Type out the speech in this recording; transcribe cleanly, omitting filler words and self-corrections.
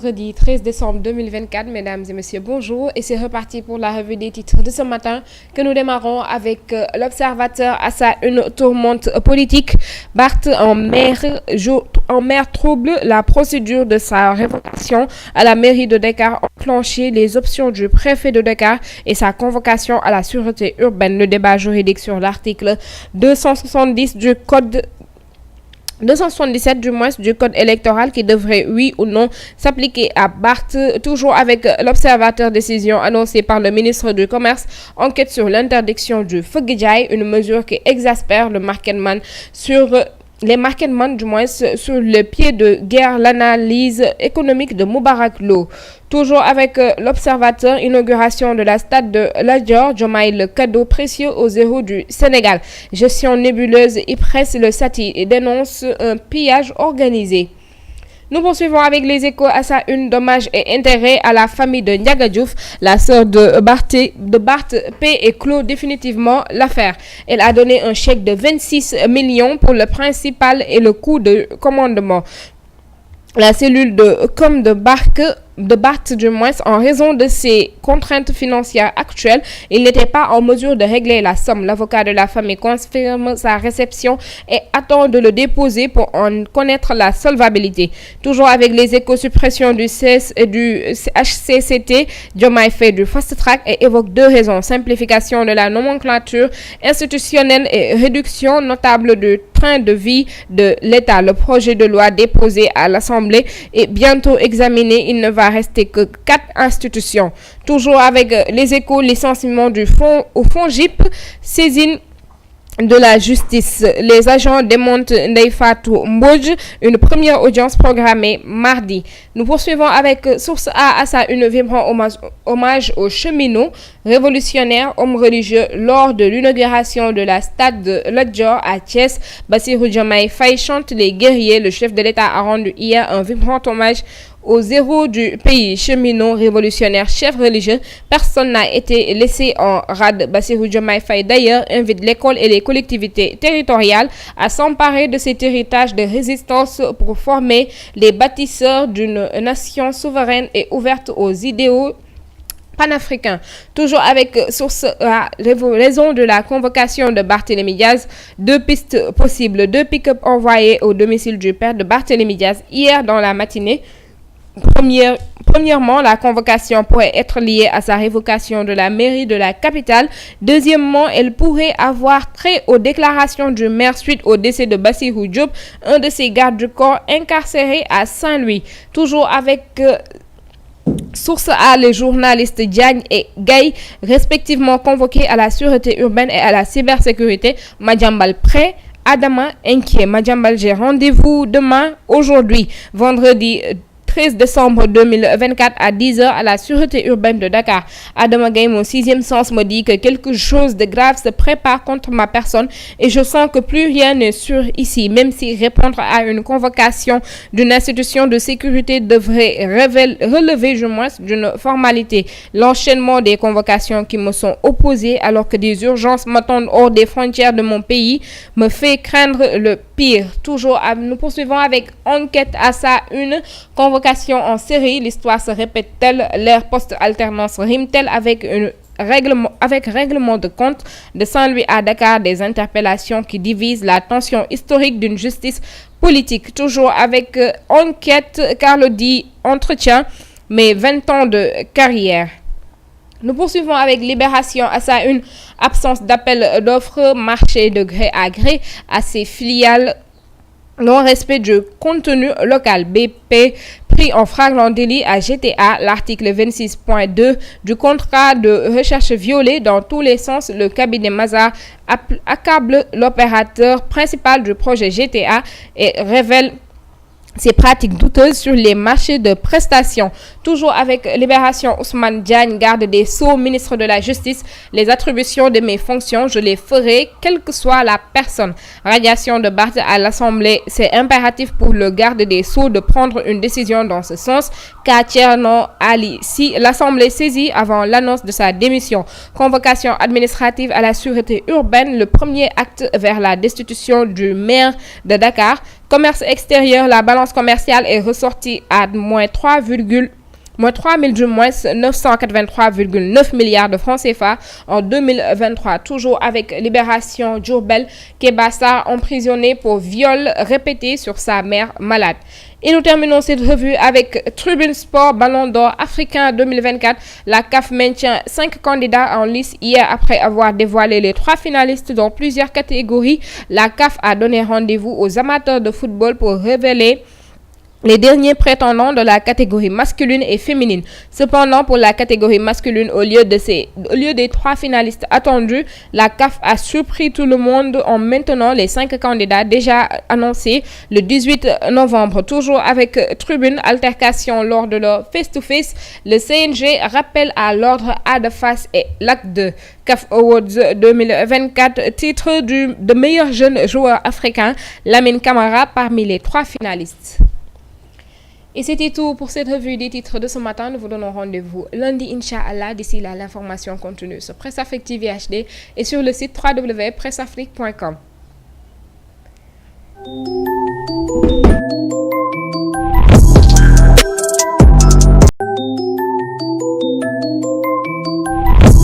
vendredi 13 décembre 2024. Mesdames et messieurs, bonjour. Et c'est reparti pour la revue des titres de ce matin que nous démarrons avec l'Observateur à sa une tourmente politique. Barth en mer trouble la procédure de sa révocation à la mairie de Dakar, enclenché les options du préfet de Dakar et sa convocation à la sûreté urbaine. Le débat juridique sur l'article 277 du moins du code électoral qui devrait oui ou non s'appliquer à Barth. Toujours avec l'Observateur, décision annoncée par le ministre du Commerce, enquête sur l'interdiction du feu Guédiaye, une mesure qui exaspère le marketman sur le pied de guerre. L'analyse économique de Moubarak Lo. Toujours avec l'Observateur, inauguration de la stade de Lat Dior, Diomaye le cadeau précieux aux héros du Sénégal. Gestion nébuleuse, Ypres le Sati et dénonce un pillage organisé. Nous poursuivons avec les Échos à sa une. Dommages et intérêts à la famille de Ndiaga Diouf. La sœur de Barth paie et clôt définitivement l'affaire. Elle a donné un chèque de 26 millions pour le principal et le coût de commandement. La cellule de com de Barth du moins, en raison de ses contraintes financières actuelles, il n'était pas en mesure de régler la somme. L'avocat de la famille confirme sa réception et attend de le déposer pour en connaître la solvabilité. Toujours avec les Échos, suppression du HCCT, Diomaye fait du fast track et évoque deux raisons: simplification de la nomenclature institutionnelle et réduction notable du train de vie de l'État. Le projet de loi déposé à l'Assemblée est bientôt examiné. Il ne va rester que 4 institutions. Toujours avec les Échos, licenciement du fonds au FONGIP, saisine de la justice. Les agents démontent Ndeye Fatou Mbodj, une première audience programmée mardi. Nous poursuivons avec Source A à sa une, vibrant hommage aux cheminots révolutionnaires, hommes religieux lors de l'inauguration de la stade de Lat Dior à Thiès. Bassirou Diomaye Faye chante les guerriers. Le chef de l'État a rendu hier un vibrant hommage aux héros du pays, cheminots, révolutionnaires, chefs religieux. Personne n'a été laissé en rade. Bassirou Diomaye Faye d'ailleurs invite l'école et les collectivités territoriales à s'emparer de cet héritage de résistance pour former les bâtisseurs d'une nation souveraine et ouverte aux idéaux panafricains. Toujours avec source à raison de la convocation de Barthélémy Diaz, deux pistes possibles: 2 pick-up envoyés au domicile du père de Barthélémy Diaz hier dans la matinée. Premièrement, la convocation pourrait être liée à sa révocation de la mairie de la capitale. Deuxièmement, elle pourrait avoir trait aux déclarations du maire suite au décès de Bassirou Diop, un de ses gardes du corps incarcéré à Saint-Louis. Toujours avec source A, les journalistes Diagne et Gaye, respectivement convoqués à la sûreté urbaine et à la cybersécurité. Madiambal prêt, Adama inquiet. Madiambal, j'ai rendez-vous demain, aujourd'hui, vendredi 13 décembre 2024 à 10h à la sûreté urbaine de Dakar. Adama Gaye, mon sixième sens me dit que quelque chose de grave se prépare contre ma personne et je sens que plus rien n'est sûr ici, même si répondre à une convocation d'une institution de sécurité devrait relever du moins d'une formalité. L'enchaînement des convocations qui me sont opposées alors que des urgences m'attendent hors des frontières de mon pays me fait craindre le pire. Toujours, nous poursuivons avec enquête à sa une. Convocation en série, l'histoire se répète-t-elle? L'ère post-alternance rime-t-elle avec règlement de compte de Saint-Louis à Dakar? Des interpellations qui divisent la tension historique d'une justice politique. Toujours avec enquête, Carlo dit entretien, mais 20 ans de carrière. Nous poursuivons avec Libération à sa une. Absence d'appel d'offres, marché de gré à gré à ses filiales. Non-respect du contenu local. BP pris en flagrant délit à GTA. L'article 26.2 du contrat de recherche violé dans tous les sens. Le cabinet Mazars accable l'opérateur principal du projet GTA et révèle ces pratiques douteuses sur les marchés de prestations. Toujours avec Libération, Ousmane Diagne, garde des Sceaux, ministre de la Justice. Les attributions de mes fonctions, je les ferai, quelle que soit la personne. Radiation de Barth à l'Assemblée, c'est impératif pour le garde des Sceaux de prendre une décision dans ce sens. Thierno Ali, si l'Assemblée saisit avant l'annonce de sa démission. Convocation administrative à la sûreté urbaine, le premier acte vers la destitution du maire de Dakar. Commerce extérieur, la balance commerciale est ressortie à moins 983,9 milliards de francs CFA en 2023. Toujours avec Libération, Diourbel, Kebassa emprisonné pour viol répété sur sa mère malade. Et nous terminons cette revue avec Tribune Sport Ballon d'Or africain 2024. La CAF maintient 5 candidats en lice hier après avoir dévoilé les 3 finalistes dans plusieurs catégories. La CAF a donné rendez-vous aux amateurs de football pour révéler les derniers prétendants de la catégorie masculine et féminine. Cependant, pour la catégorie masculine, au lieu des 3 finalistes attendus, la CAF a surpris tout le monde en maintenant les 5 candidats déjà annoncés le 18 novembre. Toujours avec Tribune, altercation lors de leur face-to-face, le CNG rappelle à l'ordre A de face et l'acte 2. CAF Awards 2024, titre de meilleur jeune joueur africain, Lamine Camara parmi les 3 finalistes. Et c'était tout pour cette revue des titres de ce matin. Nous vous donnons rendez-vous lundi, Inch'Allah. D'ici là, l'information continue sur Presse Afrique TV HD et sur le site www.presseafrique.com.